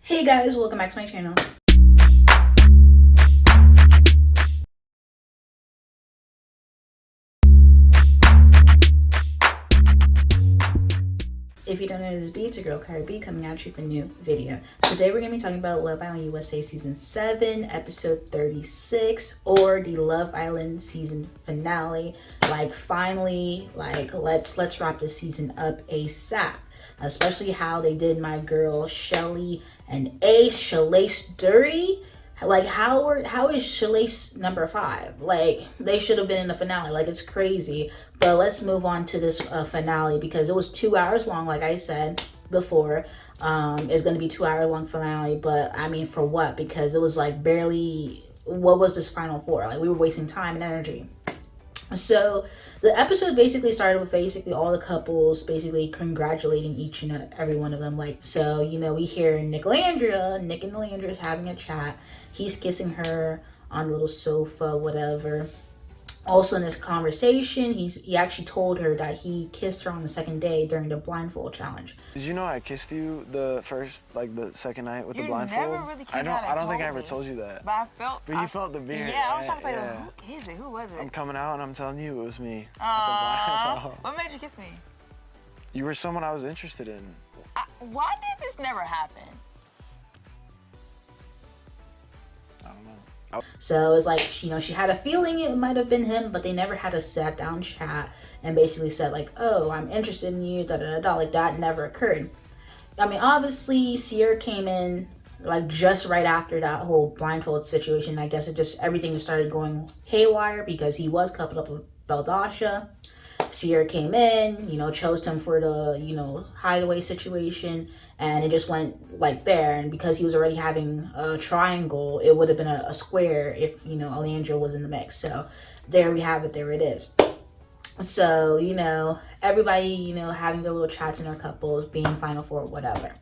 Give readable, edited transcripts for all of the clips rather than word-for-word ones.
Hey guys, welcome back to my channel. If you don't know this, it's your girl KylerB coming at you for a new video. Today we're going to be talking about Love Island USA Season 7, Episode 36, or the Love Island Season Finale. Like, finally, like, let's wrap this season up ASAP. Especially how they did my girl Shelly and Ace. Shalace dirty. Like, how is Shalace number 5? Like, they should have been in the finale. Like, it's crazy. But let's move on to this finale, because it was 2 hours long, like I said before. It's going to be 2 hour long finale, but I mean, for what? Because it was like barely, what was this final for? Like, we were wasting time and energy. So the episode basically started with basically all the couples basically congratulating each and every one of them. Like, so, you know, we hear Nick and Landria having a chat. He's kissing her on the little sofa, whatever. Also in this conversation, he actually told her that he kissed her on the second day during the blindfold challenge. Did you know I kissed you the second night with the blindfold? You never really came out and I don't told think I ever me. told you that. But you felt the beard. Yeah, right? I was trying to say, yeah. Who is it? Who was it? I'm coming out and I'm telling you it was me. What made you kiss me? You were someone I was interested in. Why did this never happen? I don't know. So it's like, you know, she had a feeling it might have been him, but they never had a sat down chat and basically said like, oh, I'm interested in you, da da da da. Like, that never occurred. I mean, obviously Sierra came in like just right after that whole blindfold situation. I guess everything just started going haywire because he was coupled up with Beldasha. Sierra came in, you know, chose him for the, you know, hideaway situation, and it just went like there. And because he was already having a triangle, it would have been a square if, you know, Alejandra was in the mix. So there we have it. There it is. So, you know, everybody, you know, having their little chats in their couples, being final four, whatever.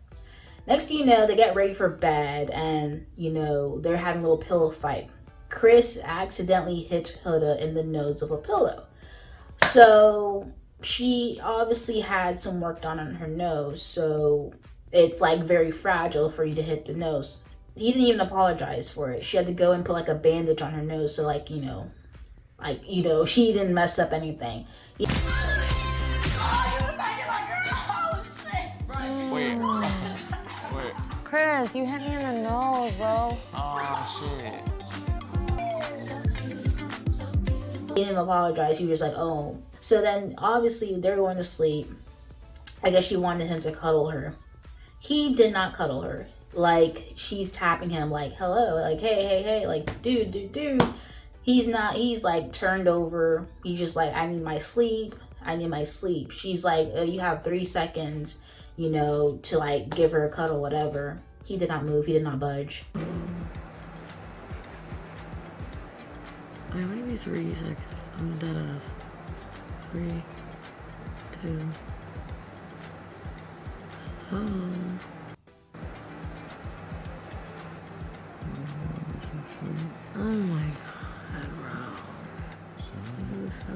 Next thing you know, they get ready for bed, and, you know, they're having a little pillow fight. Chris accidentally hits Huda in the nose of a pillow. So she obviously had some work done on her nose, so it's like very fragile for you to hit the nose. He didn't even apologize for it. She had to go and put like a bandage on her nose, so like, you know, she didn't mess up anything. Wait. Chris, you hit me in the nose, bro. Oh shit. He didn't apologize. He was just like, oh. So then obviously they're going to sleep. I guess she wanted him to cuddle her. He did not cuddle her. Like, she's tapping him like, hello, like, hey, like, dude. He's like turned over. He's just like, I need my sleep. She's like, oh, you have 3 seconds, you know, to like give her a cuddle, whatever. He did not move. He did not budge. Maybe 3 seconds. I'm dead ass. 3, 2. Oh my god, bro. This is so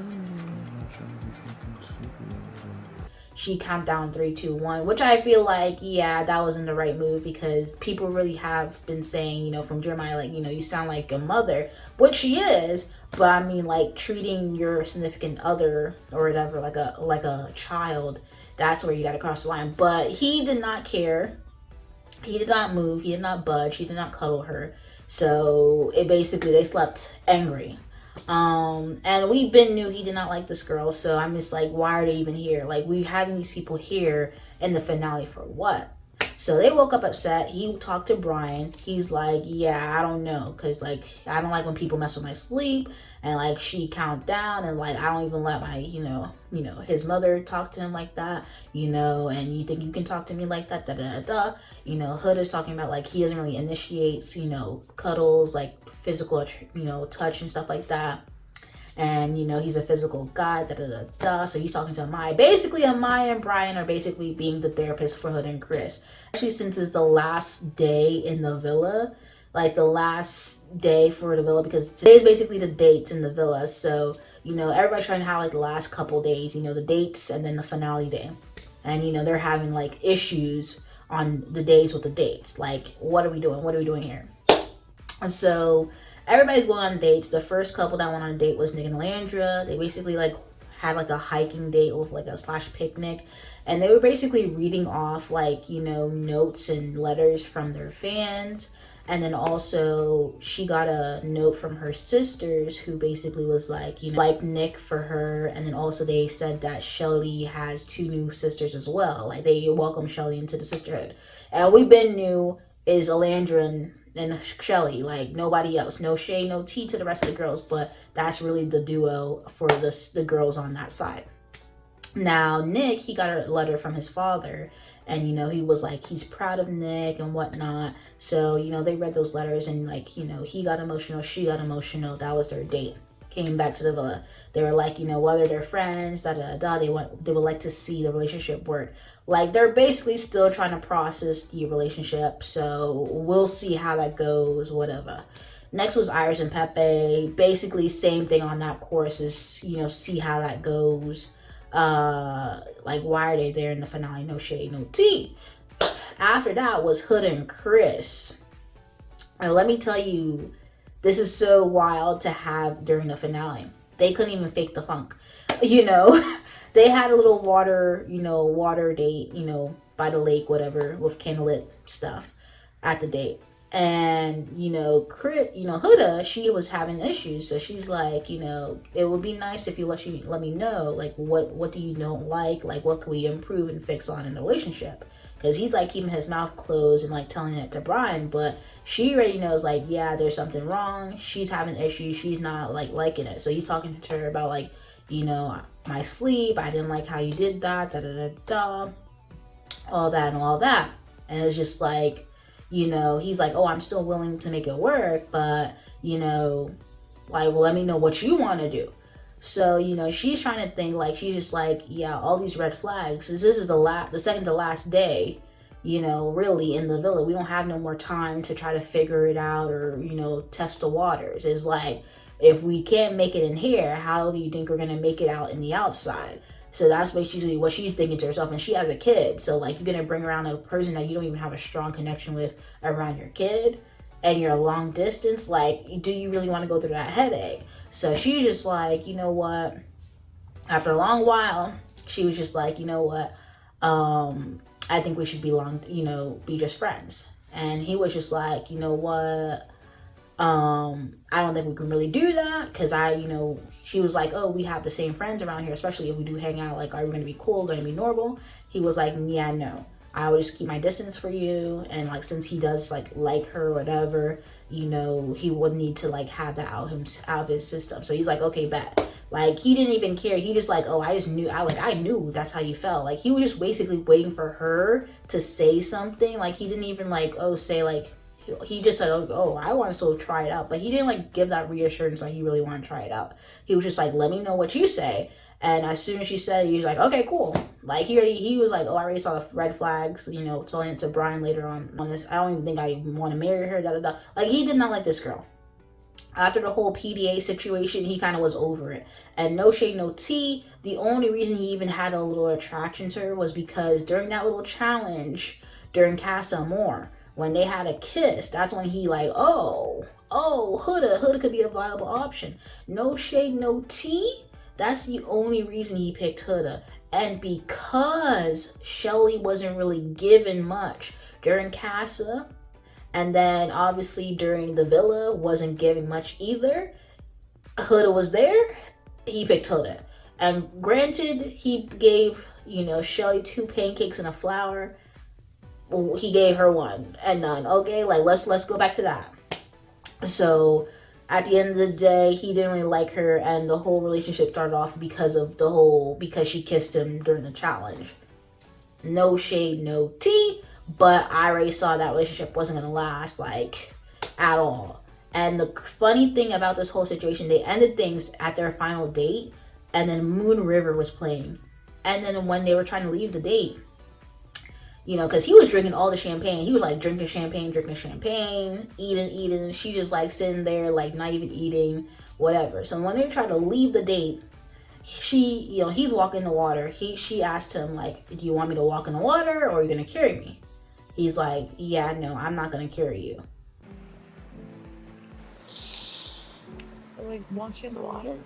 She count down 3, 2, 1, which I feel like, yeah, that wasn't the right move, because people really have been saying, you know, from Jeremiah, like, you know, you sound like a mother, which she is, but I mean, like, treating your significant other or whatever like a child, that's where you gotta cross the line. But he did not care. He did not move. He did not budge. He did not cuddle her. So it basically, they slept angry. And we knew he did not like this girl, so I'm just like, why are they even here? Like, we having these people here in the finale for what? So they woke up upset. He talked to Brian. He's like, yeah, I don't know, because like, I don't like when people mess with my sleep, and like, she count down, and like, I don't even let my, you know, his mother talk to him like that, you know, and you think you can talk to me like that, you know. Huda's talking about like, he doesn't really initiate, you know, cuddles, like physical, you know, touch and stuff like that. And, you know, he's a physical guy, So he's talking to Amaya. Basically, Amaya and Bryan are basically being the therapist for Huda and Chris. Actually, since it's the last day in the villa, like the last day for the villa, because today is basically the dates in the villa. So, you know, everybody's trying to have like the last couple days, you know, the dates and then the finale day. And, you know, they're having like issues on the days with the dates. Like, what are we doing? What are we doing here? So everybody's going on dates. The first couple that went on a date was Nick and Landra. They basically like had like a hiking date with like a slash picnic. And they were basically reading off like, you know, notes and letters from their fans. And then also she got a note from her sisters who basically was like, you know, like Nick for her. And then also they said that Shelly has 2 new sisters as well. Like they welcome Shelly into the sisterhood. And we been knew is Alandra and Shelly, like nobody else. No shade, no tea to the rest of the girls, but that's really the duo for the girls on that side. Now Nick, he got a letter from his father, and you know he was like he's proud of Nick and whatnot. So you know they read those letters, and like you know he got emotional, she got emotional. That was their date. Came back to the villa. They were like, you know, whether they're friends, they would like to see the relationship work. Like they're basically still trying to process the relationship. So we'll see how that goes, whatever. Next was Iris and Pepe. Basically same thing on that course is, you know, see how that goes. Like why are they there in the finale? No shade, no tea. After that was Huda and Chris. And let me tell you, this is so wild to have during the finale. They couldn't even fake the funk. You know, they had a little water date, you know, by the lake, whatever, with candlelit stuff at the date. And, you know, Huda, she was having issues. So she's like, you know, it would be nice if you let me know, like, what do you don't like? Like, what can we improve and fix on in the relationship? Because he's like keeping his mouth closed and like telling it to Bryan, but she already knows like, yeah, there's something wrong. She's having issues. She's not like liking it. So he's talking to her about like, you know, my sleep. I didn't like how you did that. All that and all that. And it's just like, you know, he's like, oh, I'm still willing to make it work, but you know, like, well, let me know what you want to do. So, you know, she's trying to think like, she's just like, yeah, all these red flags. This is the second to last day, you know, really in the villa. We don't have no more time to try to figure it out or, you know, test the waters. It's like, if we can't make it in here, how do you think we're going to make it out in the outside? So that's basically what she's thinking to herself. And she has a kid. So like, you're going to bring around a person that you don't even have a strong connection with around your kid. And you're long distance, like, do you really want to go through that headache? So she just like, you know what? After a long while, she was just like, you know what? I think we should be just friends. And he was just like, you know what? I don't think we can really do that because she was like, oh, we have the same friends around here, especially if we do hang out. Like, are we going to be cool? Going to be normal? He was like, yeah, no. I would just keep my distance for you, and like since he does like her or whatever, you know, he would need to like have that out of his system. So he's like, okay, bet. Like he didn't even care. He just like, oh, I knew that's how you felt. Like he was just basically waiting for her to say something. Like he didn't even like say like, he just said, oh, I want to still try it out, but he didn't like give that reassurance like he really wanted to try it out. He was just like, let me know what you say. And as soon as she said it, he was like, okay, cool. Like, he was like, oh, I already saw the red flags, you know, telling it to Bryan later on this. I don't even think I want to marry her, da-da-da. Like, he did not like this girl. After the whole PDA situation, he kind of was over it. And no shade, no tea. The only reason he even had a little attraction to her was because during that little challenge, during Casa Amor, when they had a kiss, that's when he like, oh, Huda could be a viable option. No shade, no tea. That's the only reason he picked Huda. And because Shelly wasn't really given much during Casa, and then obviously during the villa wasn't giving much either, Huda was there, he picked Huda. And granted, he gave, you know, Shelly 2 pancakes and a flower. Well, he gave her 1 and none. Okay, like let's go back to that. So at the end of the day, he didn't really like her, and the whole relationship started off because she kissed him during the challenge. No shade, no tea, but I already saw that relationship wasn't gonna last, like, at all. And the funny thing about this whole situation, they ended things at their final date, and then Moon River was playing. And then when they were trying to leave the date, You know, because he was drinking all the champagne. He was like drinking champagne, eating. She just like sitting there, like not even eating, whatever. So when they tried to leave the date, he's walking in the water. She asked him, like, do you want me to walk in the water or are you going to carry me? He's like, yeah, no, I'm not going to carry you. Like, walk in the water?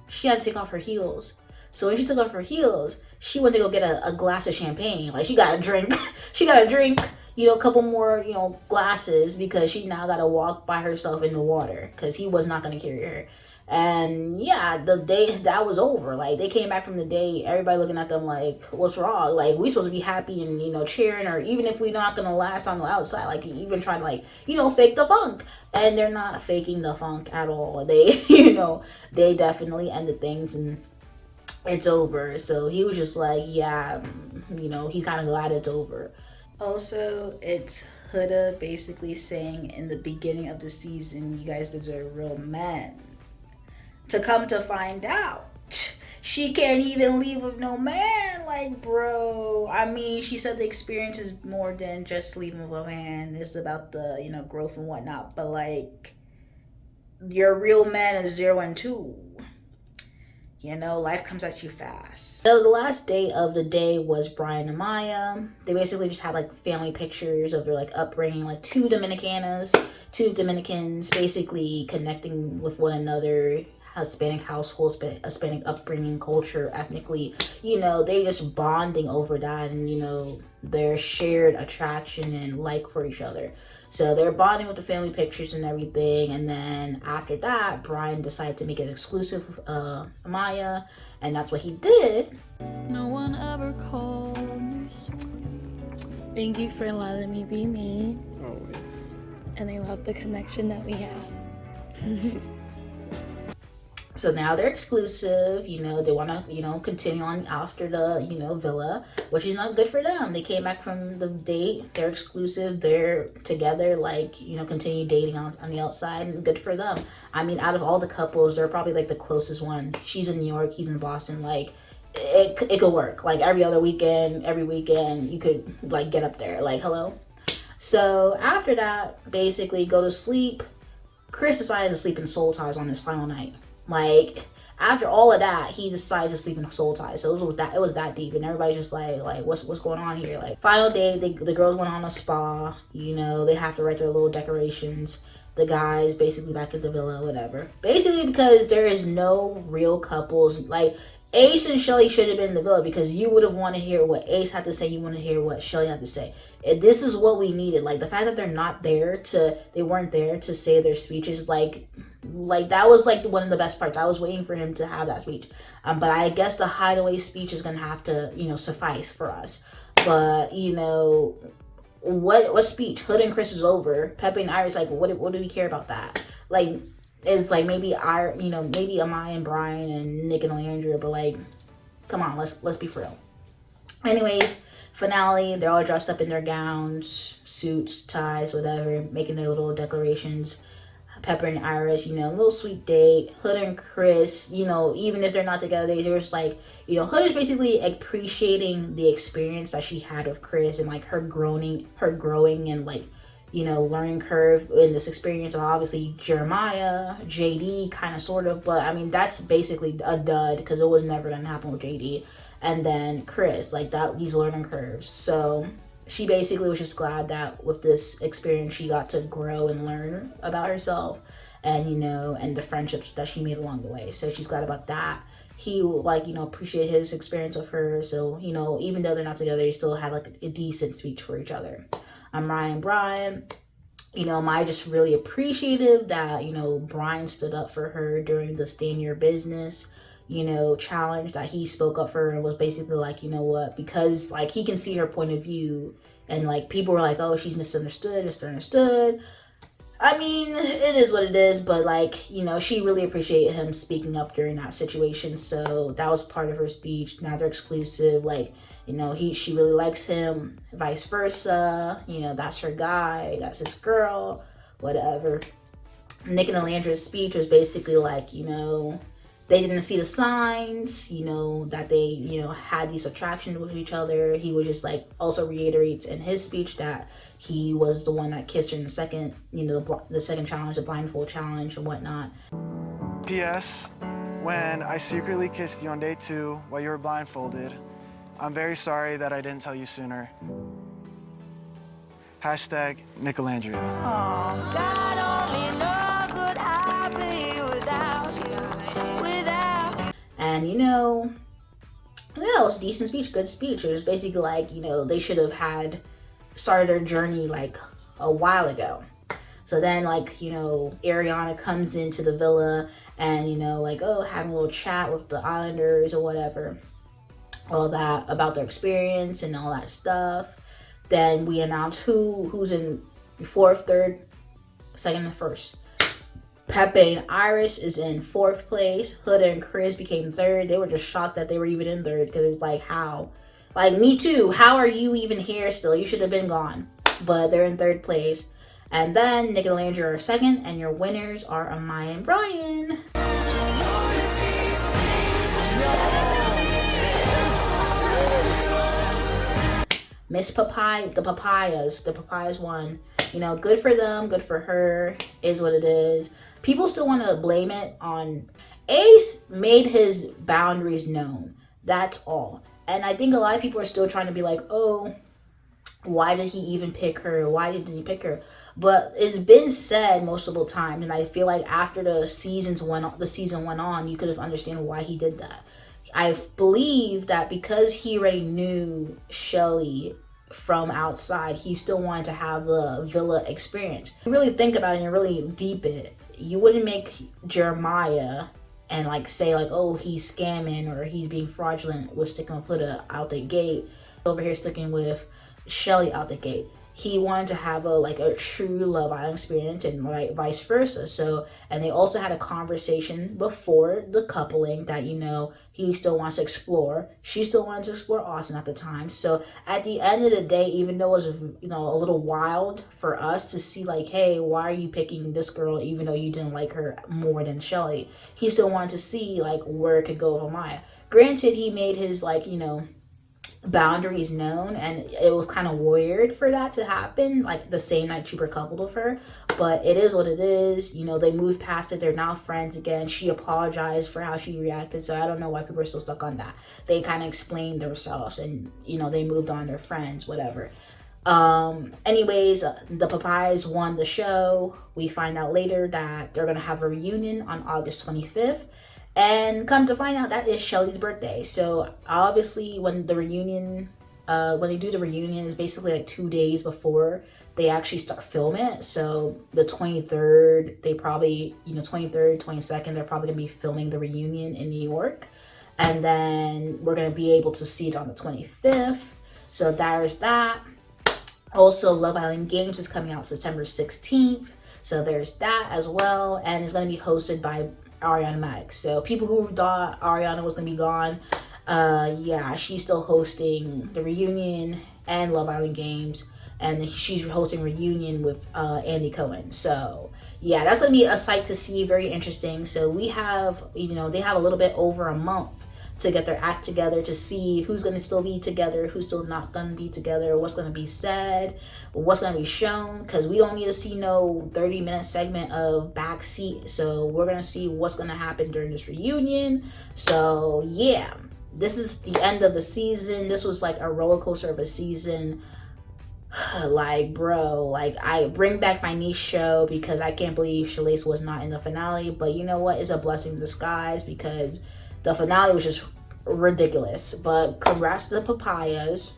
She had to take off her heels. So when she took off her heels, she went to go get a glass of champagne. Like, she got a drink. A couple more, glasses, because she now got to walk by herself in the water because he was not going to carry her. And yeah, the day that was over. Like, they came back from the date, everybody looking at them like, what's wrong? Like, we supposed to be happy and, cheering, or even if we're not going to last on the outside, like, even trying to, like, fake the funk. And they're not faking the funk at all. They, they definitely ended things and it's over. So he was just like, yeah, he's kind of glad it's over. Also, it's Huda basically saying in the beginning of the season, you guys deserve real men. To come to find out, she can't even leave with no man. Like, bro, I mean, she said the experience is more than just leaving with a man. It's about the, growth and whatnot. But, like, your real man is 0 and 2. Life comes at you fast. So the last day of the day was Bryan and Amaya. They basically just had like family pictures of their like upbringing, like two Dominicans basically connecting with one another. Hispanic households, Hispanic upbringing, culture, ethnically, they just bonding over that and, their shared attraction and like for each other. So they're bonding with the family pictures and everything. And then after that, Bryan decided to make it exclusive with Amaya. And that's what he did. No one ever called me sweet. Thank you for letting me be me. Always. And I love the connection that we have. So now they're exclusive, they want to, continue on after the, villa, which is not good for them. They came back from the date, they're exclusive, they're together, like, continue dating on the outside, and good for them. I mean, out of all the couples, they're probably like the closest one. She's in New York, he's in Boston, like, it could work. Like, every weekend, you could, like, get up there, like, hello? So after that, basically go to sleep. Chris decided to sleep in soul ties on his final night. Like, after all of that, he decided to sleep in soul ties. So it was that deep, and everybody's just like what's going on here? Like, final day, the girls went on a spa. They have to write their little decorations. The guys basically back at the villa, whatever. Basically, because there is no real couples. Like, Ace and Shelly should have been in the villa, because you would have wanted to hear what Ace had to say. You want to hear what Shelly had to say. And this is what we needed. Like, the fact that they weren't there to say their speeches, like that was like one of the best parts. I was waiting for him to have that speech. But I guess the hideaway speech is gonna have to, suffice for us. But what speech? Hood and Chris is over. Pepe and Iris, like, what do we care about that? Like, it's like maybe maybe Amaya and Bryan and Nick and Leandra, but like, come on, let's be for real. Anyways, finale, they're all dressed up in their gowns, suits, ties, whatever, making their little declarations. Pepper and Iris, a little sweet date. Hood and Chris, even if they're not together, they're just like, Hood is basically appreciating the experience that she had with Chris, and like her growing and like, learning curve in this experience. Of obviously Jeremiah, JD, kind of, sort of, but I mean, that's basically a dud, because it was never gonna happen with JD. And then Chris, like that, these learning curves. So she basically was just glad that with this experience, she got to grow and learn about herself, and, and the friendships that she made along the way. So she's glad about that. He, like, appreciated his experience with her. So, even though they're not together, they still had like a decent speech for each other. Amaya and Bryan, Amaya just really appreciative that, Bryan stood up for her during the Stay in Your Business, challenge, that he spoke up for her and was basically like, what, because like he can see her point of view, and like people were like, oh, she's misunderstood. I mean, it is what it is, but like, you know, she really appreciated him speaking up during that situation. So that was part of her speech. Now they're exclusive. Like, you know, she really likes him, vice versa. You know, that's her guy, that's his girl, whatever. Nick and Alandra's speech was basically like, you know, they didn't see the signs, you know, that they, you know, had these attractions with each other. He was just like, also reiterates in his speech that he was the one that kissed her in the second, you know, the second challenge, the blindfold challenge and whatnot. P.S. When I secretly kissed you on day 2 while you were blindfolded, I'm very sorry that I didn't tell you sooner. Hashtag Nick Alandria. Oh, God only knows what I'd be without you. And, you know, yeah, it was a decent speech, good speech. It was basically like, you know, they should have had started their journey like a while ago. So then, like, you know, Ariana comes into the villa and, you know, like, oh, having a little chat with the Islanders or whatever, all that about their experience and all that stuff. Then we announce who's in 4th, 3rd, 2nd, and 1st. Pepe and Iris is in 4th place. Huda and Chris became 3rd. They were just shocked that they were even in 3rd because it's like, how? Like, me too. How are you even here still? You should have been gone. But they're in 3rd place. And then Nick and Alandria are 2nd, and your winners are Amaya Bryan. Miss Papaya, the papayas won. You know, good for them, good for her, is what it is. People still want to blame it on Ace made his boundaries known. That's all. And I think a lot of people are still trying to be like, oh, why did he even pick her? Why didn't he pick her? But it's been said multiple times, and I feel like after the season went on, you could have understood why he did that. I believe that because he already knew Shelly from outside, he still wanted to have the villa experience. You really think about it and really deep it, you wouldn't make Jeremiah and like say like, oh, he's scamming or he's being fraudulent with sticking with Huda out the gate, over here sticking with Shelly out the gate. He wanted to have a true Love Island experience and like vice versa. So, and they also had a conversation before the coupling that, you know, he still wants to explore. She still wanted to explore Austin at the time. So at the end of the day, even though it was, you know, a little wild for us to see like, hey, why are you picking this girl even though you didn't like her more than Shelly? He still wanted to see like where it could go with Amaya. Granted, he made his like, you know, boundaries known, and it was kind of weird for that to happen like the same night you were coupled with her, but it is what it is. You know, they moved past it, they're now friends again. She apologized for how she reacted, so I don't know why people are still stuck on that. They kind of explained themselves and, you know, they moved on, they're friends, whatever. Anyways, the Papayas won the show. We find out later that they're gonna have a reunion on August 25th. And come to find out, that is Shelly's birthday. So obviously when the reunion, when they do the reunion, is basically like 2 days before they actually start filming it. So the 23rd, they probably, you know, 23rd, 22nd, they're probably gonna be filming the reunion in New York. And then we're gonna be able to see it on the 25th. So there's that. Also, Love Island Games is coming out September 16th. So there's that as well. And it's gonna be hosted by Ariana Madix. So people who thought Ariana was gonna be gone, yeah, she's still hosting the reunion and Love Island Games, and she's hosting reunion with Andy Cohen. So yeah, that's gonna be a sight to see, very interesting. So we have, you know, they have a little bit over a month to get their act together, to see who's going to still be together, who's still not going to be together, what's going to be said, what's going to be shown, because we don't need to see no 30-minute segment of backseat. So we're going to see what's going to happen during this reunion. So yeah, this is the end of the season. This was like a roller coaster of a season. Like, bro, like, I bring back my niche show because I can't believe Shalace was not in the finale. But you know what? It's a blessing in disguise because the finale was just ridiculous. But congrats to the Papayas.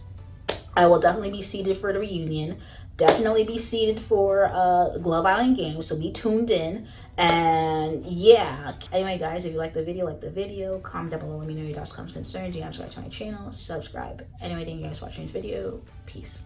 I will definitely be seated for the reunion. Definitely be seated for Love Island Games. So be tuned in. And yeah. Anyway, guys, if you like the video, comment down below. Let me know your thoughts, comments, concerns. You can subscribe to my channel. Subscribe. Anyway, thank you guys for watching this video. Peace.